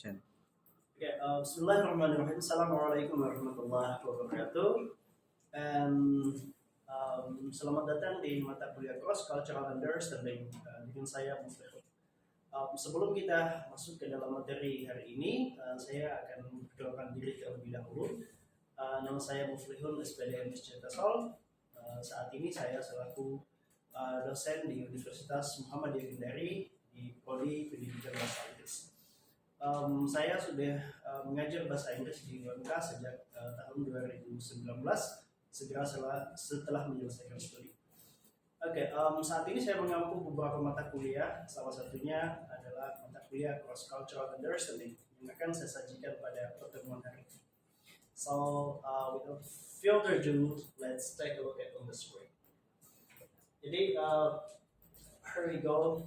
dosen. Oke, Bismillahirrahmanirrahim. Assalamualaikum warahmatullahi wabarakatuh. Selamat datang di mata kuliah Cross Cultural Understanding dengan saya Muflihun. Sebelum kita masuk ke dalam materi hari ini, saya akan memperkenalkan diri terlebih dahulu. Nama saya Muflihun SPDM Citasol. Saat ini saya selaku dosen di Universitas Muhammadiyah Kendari di Prodi Pendidikan Bahasa Inggris. Saya sudah mengajar bahasa Inggris di UMK sejak tahun 2019, setelah menyelesaikan studi. Saat ini saya mengampu beberapa mata kuliah, salah satunya adalah mata kuliah Cross Cultural Understanding yang akan saya sajikan pada pertemuan hari ini. So, without further ado, let's take a look at on the screen. Jadi, here we go.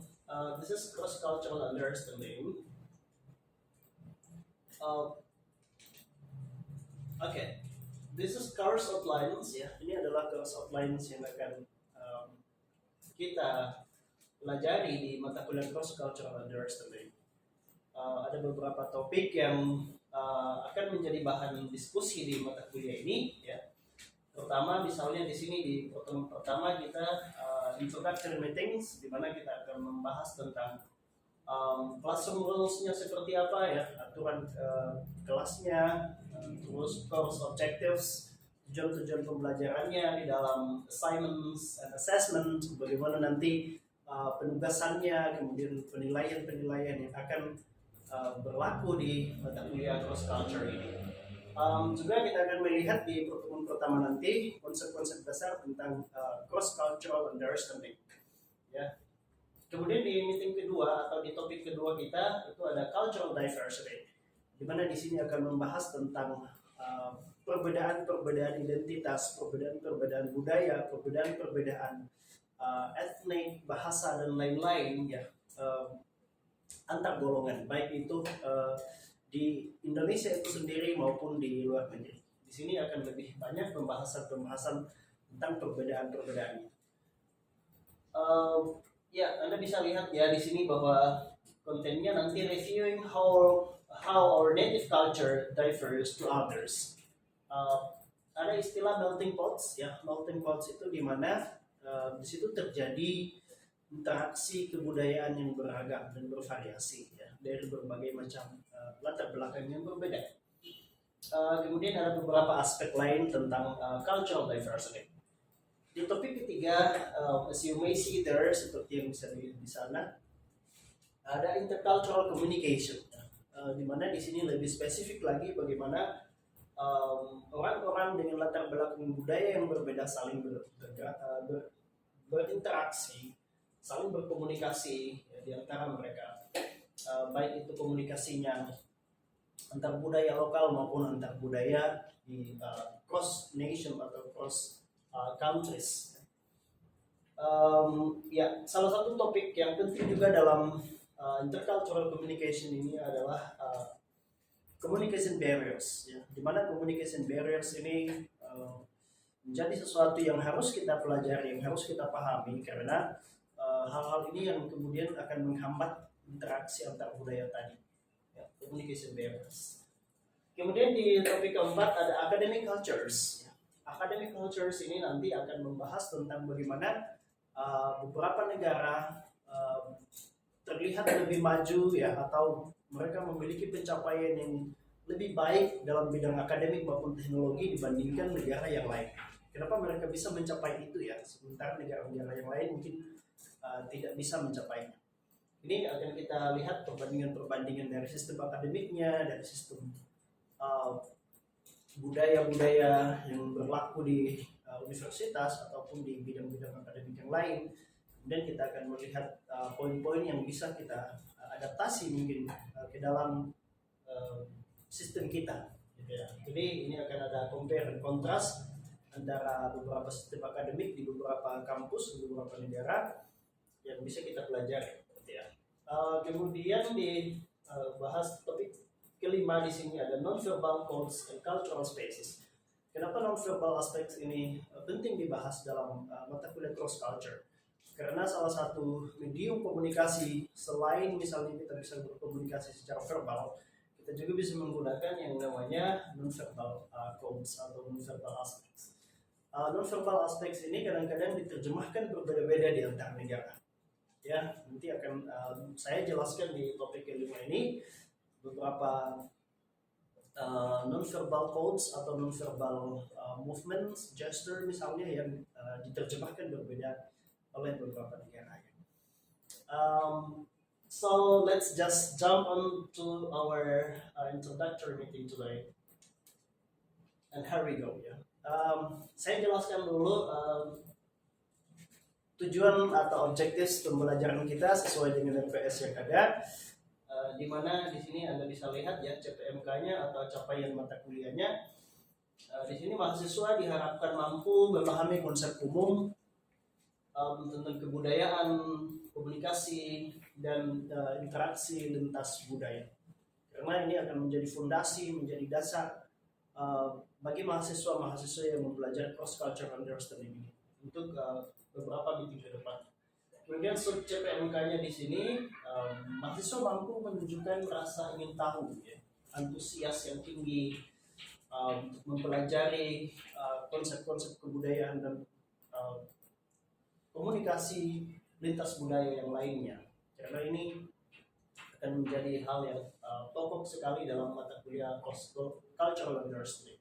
This is Cross Cultural Understanding. This is course outlines ya. Ini adalah course outlines yang akan kita pelajari di mata kuliah Cross Cultural Understanding. Ada beberapa topik yang akan menjadi bahan diskusi di mata kuliah ini ya. Terutama misalnya di sini di pertemuan pertama kita introductory meetings, di mana kita akan membahas tentang classroom rules-nya seperti apa ya, aturan kelasnya, terus course objectives, tujuan-tujuan pembelajarannya di dalam assignments and assessment, bagaimana nanti penugasannya, kemudian penilaian-penilaian yang akan berlaku di mata kuliah cross culture ini. Juga kita akan melihat di pertemuan pertama nanti konsep-konsep dasar tentang cross cultural understanding ya. Kemudian di meeting kedua atau di topik kedua kita itu ada cultural diversity, di mana di sini akan membahas tentang perbedaan-perbedaan identitas, perbedaan-perbedaan budaya, perbedaan-perbedaan etnik, bahasa dan lain-lain ya, antar golongan, baik itu di Indonesia itu sendiri maupun di luar negeri. Di sini akan lebih banyak pembahasan tentang perbedaan-perbedaannya. Ya, Anda bisa lihat ya di sini bahwa kontennya nanti reviewing how our native culture differs to others. Ada istilah melting pots ya. Melting pots itu di mana di situ terjadi interaksi kebudayaan yang beragam dan bervariasi ya, dari berbagai macam latar belakang yang berbeda. Kemudian ada beberapa aspek lain tentang cultural diversity. Di topik ketiga, as you may see there, seperti yang bisa dilihat di sana, ada intercultural communication, di mana di sini lebih spesifik lagi bagaimana orang-orang dengan latar belakang budaya yang berbeda saling berinteraksi, saling berkomunikasi ya, di antara mereka, baik itu komunikasinya antar budaya lokal maupun antar budaya di cross nation atau cross countries. Salah satu topik yang penting juga dalam intercultural communication ini adalah communication barriers, ya, di mana communication barriers ini menjadi sesuatu yang harus kita pelajari, yang harus kita pahami, karena hal-hal ini yang kemudian akan menghambat interaksi antar budaya tadi, ya, communication barriers. Kemudian di topik keempat ada academic cultures. Academic cultures ini nanti akan membahas tentang bagaimana beberapa negara terlihat lebih maju ya, atau mereka memiliki pencapaian yang lebih baik dalam bidang akademik maupun teknologi dibandingkan negara yang lain. Kenapa mereka bisa mencapai itu ya, sementara negara-negara yang lain mungkin tidak bisa mencapainya. Ini akan kita lihat perbandingan dari sistem akademiknya, dari sistem budaya-budaya yang berlaku di universitas ataupun di bidang-bidang akademik yang lain. Kemudian kita akan melihat poin-poin yang bisa kita adaptasi mungkin ke dalam sistem kita gitu ya. Jadi ini akan ada compare dan kontras antara beberapa sistem akademik di beberapa kampus di beberapa negara yang bisa kita pelajari gitu ya. Kemudian dibahas topik kelima di sini ada non-verbal codes and cultural spaces. Kenapa non-verbal aspects ini penting dibahas dalam mata kuliah cross culture? Karena salah satu medium komunikasi selain misalnya kita bisa berkomunikasi secara verbal, kita juga bisa menggunakan yang namanya non-verbal codes atau non-verbal aspects. Non-verbal aspects ini kadang-kadang diterjemahkan berbeda-beda di antar negara. Ya, nanti akan saya jelaskan di topik kelima ini beberapa non-verbal codes atau non-verbal movements, gesture misalnya yang diterjemahkan berbeda oleh beberapa negara. So let's just jump on to our introductory meeting today. And here we go ya. Saya jelaskan dulu tujuan atau objektif pembelajaran kita sesuai dengan NPS yang ada. Di mana di sini Anda bisa lihat ya CPMK-nya atau capaian mata kuliahnya. Di sini mahasiswa diharapkan mampu memahami konsep umum tentang kebudayaan, komunikasi, dan interaksi lintas budaya. Karena ini akan menjadi fondasi, menjadi dasar bagi mahasiswa-mahasiswa yang mempelajari cross-cultural understanding ini untuk beberapa meeting ke depan. Kemudian sub CPMK-nya di sini, mahasiswa mampu menunjukkan rasa ingin tahu, ya, antusias yang tinggi untuk mempelajari konsep-konsep kebudayaan dan komunikasi lintas budaya yang lainnya. Karena ini akan menjadi hal yang pokok sekali dalam mata kuliah cultural understanding.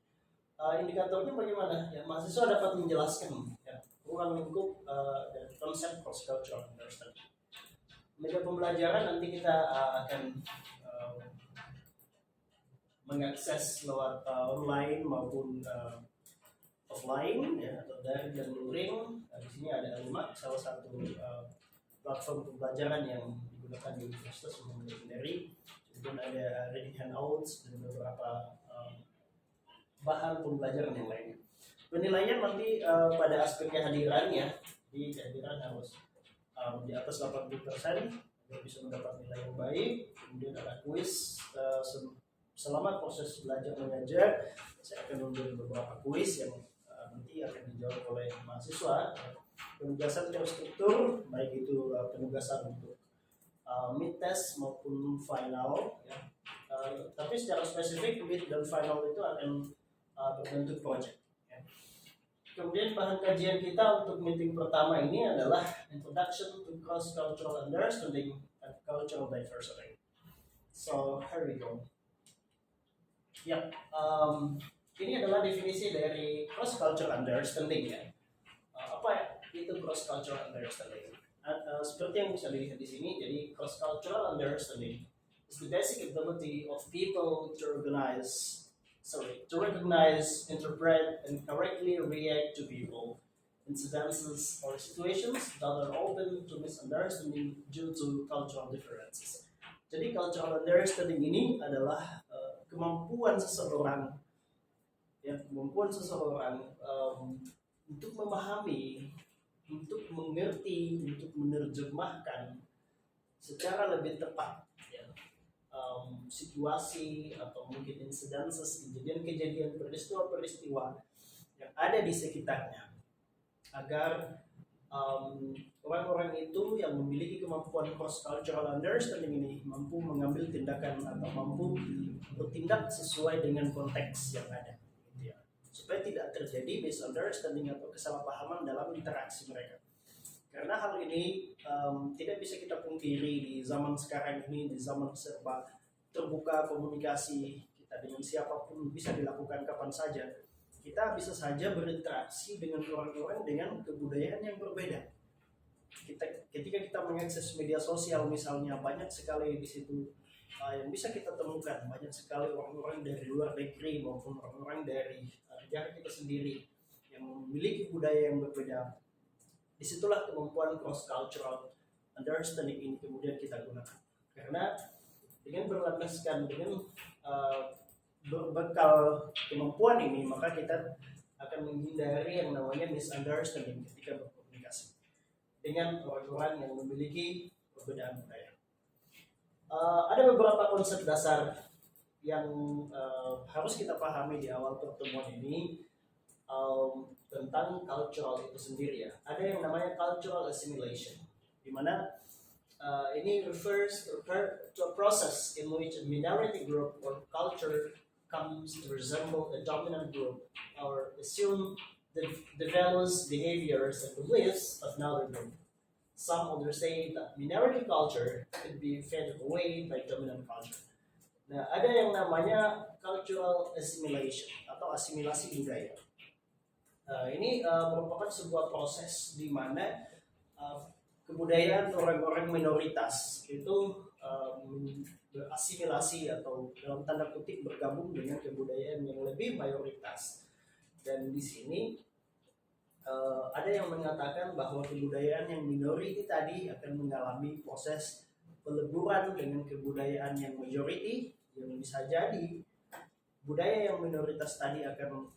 Indikatornya bagaimana? Ya, mahasiswa dapat menjelaskan ya, ruang lingkup dan konsep cross-cultural understanding. Media pembelajaran nanti kita akan mengakses lewat online maupun offline ya, atau daring dan luring. Di sini ada Alimak, salah satu platform pembelajaran yang digunakan di Universitas Umum Legendary. Kemudian ada reading handouts dan beberapa bahan pembelajaran yang lainnya. Penilaian nanti pada aspek kehadiran ya, di kehadiran harus di atas 80% agar bisa mendapat nilai yang baik. Kemudian ada kuis selama proses belajar mengajar. Saya akan memberi beberapa kuis yang nanti akan dijawab oleh mahasiswa. Penugasan terstruktur, baik itu penugasan untuk mid test maupun final ya. Tapi secara spesifik mid dan final itu akan berbentuk project ya. Kemudian bahan kajian kita untuk meeting pertama ini adalah Introduction to Cross-Cultural Understanding and Cultural Diversity. So here we go. Ya, ini adalah definisi dari cross-cultural understanding ya. Apa itu cross-cultural understanding? Seperti yang bisa dilihat di sini, jadi cross-cultural understanding is the basic ability of people to recognize, interpret, and correctly react to people, incidences, or situations that are open to misunderstanding due to cultural differences. Jadi cultural understanding ini adalah kemampuan seseorang untuk memahami, untuk mengerti, untuk menerjemahkan secara lebih tepat ya, situasi atau mungkin incidences, kejadian-kejadian, peristiwa-peristiwa yang ada di sekitarnya, agar orang-orang itu yang memiliki kemampuan cross-cultural understanding ini mampu mengambil tindakan atau mampu bertindak sesuai dengan konteks yang ada, gitu ya, supaya tidak terjadi misunderstanding atau kesalahpahaman dalam interaksi mereka. Karena hal ini tidak bisa kita pungkiri di zaman sekarang ini, di zaman serba terbuka komunikasi, kita dengan siapapun bisa dilakukan kapan saja. Kita bisa saja berinteraksi dengan orang-orang dengan kebudayaan yang berbeda. Ketika kita mengakses media sosial misalnya, banyak sekali di situ yang bisa kita temukan, banyak sekali orang-orang dari luar negeri maupun orang-orang dari negara kita sendiri yang memiliki budaya yang berbeda. Disitulah kemampuan cross-cultural understanding ini kemudian kita gunakan. Karena dengan berlandaskan, dengan berbekal kemampuan ini, maka kita akan menghindari yang namanya misunderstanding ketika berkomunikasi dengan orang-orang yang memiliki perbedaan budaya. Ada beberapa konsep dasar yang harus kita pahami di awal pertemuan ini tentang cultural itu sendiri ya. Ada yang namanya cultural assimilation, di mana ini refers to a process in which a minority group or culture comes to resemble a dominant group or assume the values, behaviors, and beliefs of another group. Some others say that minority culture could be faded away by dominant culture. Nah, ada yang namanya cultural assimilation atau asimilasi budaya. Ini merupakan sebuah proses di mana kebudayaan orang-orang minoritas itu berasimilasi atau dalam tanda kutip bergabung dengan kebudayaan yang lebih mayoritas. Dan di sini ada yang mengatakan bahwa kebudayaan yang minoriti tadi akan mengalami proses peleburan dengan kebudayaan yang majority, yang bisa jadi budaya yang minoritas tadi akan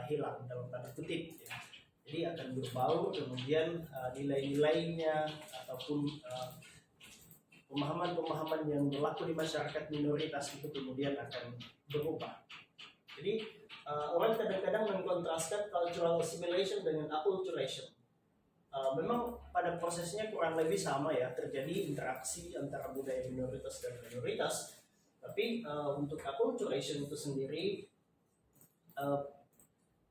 hilang dalam tanda kutip ya. Jadi akan berbau, kemudian nilai-nilainya ataupun pemahaman-pemahaman yang berlaku di masyarakat minoritas itu kemudian akan berubah. Jadi orang kadang-kadang mengkontraskan cultural assimilation dengan acculturation. Memang pada prosesnya kurang lebih sama ya, terjadi interaksi antara budaya minoritas dan minoritas. Tapi untuk acculturation itu sendiri,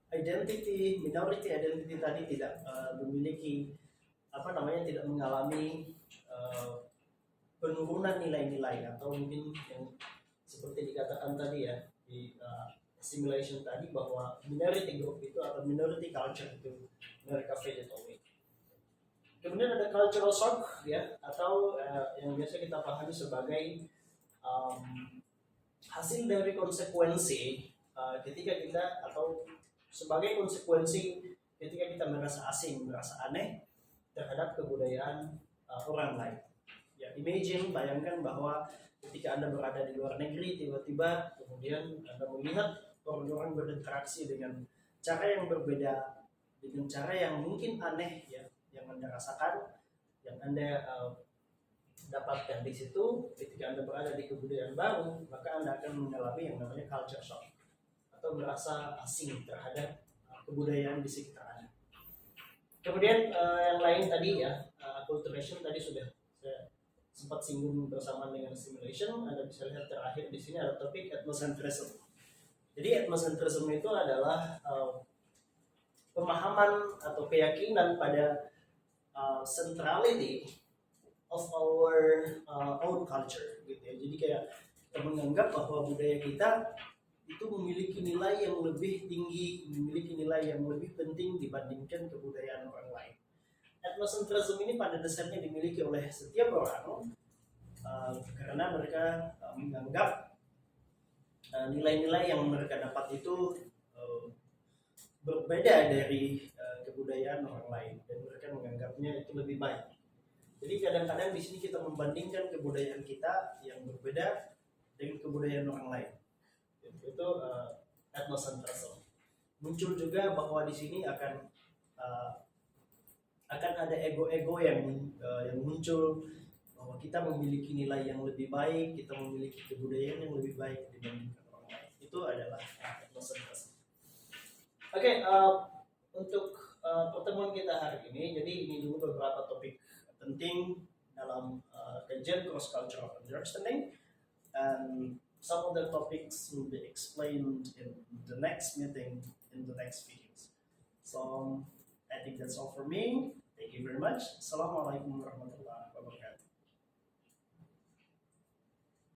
minority identity tadi tidak memiliki tidak mengalami penurunan nilai-nilai atau mungkin yang seperti dikatakan tadi ya di assimilation tadi bahwa minority group itu atau minority culture itu mereka faded away. Kemudian ada cultural shock ya atau yang biasa kita pahami sebagai hasil dari konsekuensi ketika kita atau sebagai konsekuensi ketika kita merasa asing, merasa aneh terhadap kebudayaan orang lain. Ya, bayangkan bahwa ketika Anda berada di luar negeri, tiba-tiba kemudian Anda melihat orang-orang berinteraksi dengan cara yang berbeda, dengan cara yang mungkin aneh ya, yang Anda rasakan, yang Anda dapatkan di situ. Ketika Anda berada di kebudayaan baru, maka Anda akan mengalami yang namanya culture shock atau merasa asing terhadap kebudayaan di sekitar Anda. Kemudian yang lain tadi ya, acculturation tadi sudah saya sempat singgung bersama dengan assimilation. Anda bisa lihat terakhir di sini ada topik ethnocentrism. Jadi ethnocentrism itu adalah pemahaman atau keyakinan pada centrality of our own culture gitu ya. Jadi kayak kita menganggap bahwa budaya kita itu memiliki nilai yang lebih tinggi, memiliki nilai yang lebih penting dibandingkan kebudayaan orang lain. Ethnocentrism ini pada dasarnya dimiliki oleh setiap orang karena mereka menganggap nilai-nilai yang mereka dapat itu berbeda dari kebudayaan orang lain dan mereka menganggapnya itu lebih baik. Jadi kadang-kadang di sini kita membandingkan kebudayaan kita yang berbeda dengan kebudayaan orang lain. Itu ethnocentrism. Muncul juga bahwa di sini akan ada ego-ego yang muncul bahwa kita memiliki nilai yang lebih baik, kita memiliki kebudayaan yang lebih baik dibandingkan orang lain. Itu adalah ethnocentrism. Oke, untuk pertemuan kita hari ini, jadi ini dulu beberapa topik penting dalam kajian cross cultural understanding, and some of the topics will be explained in the next meeting, in the next videos. So I think that's all for me. Thank you very much. Assalamualaikum warahmatullahi wabarakatuh.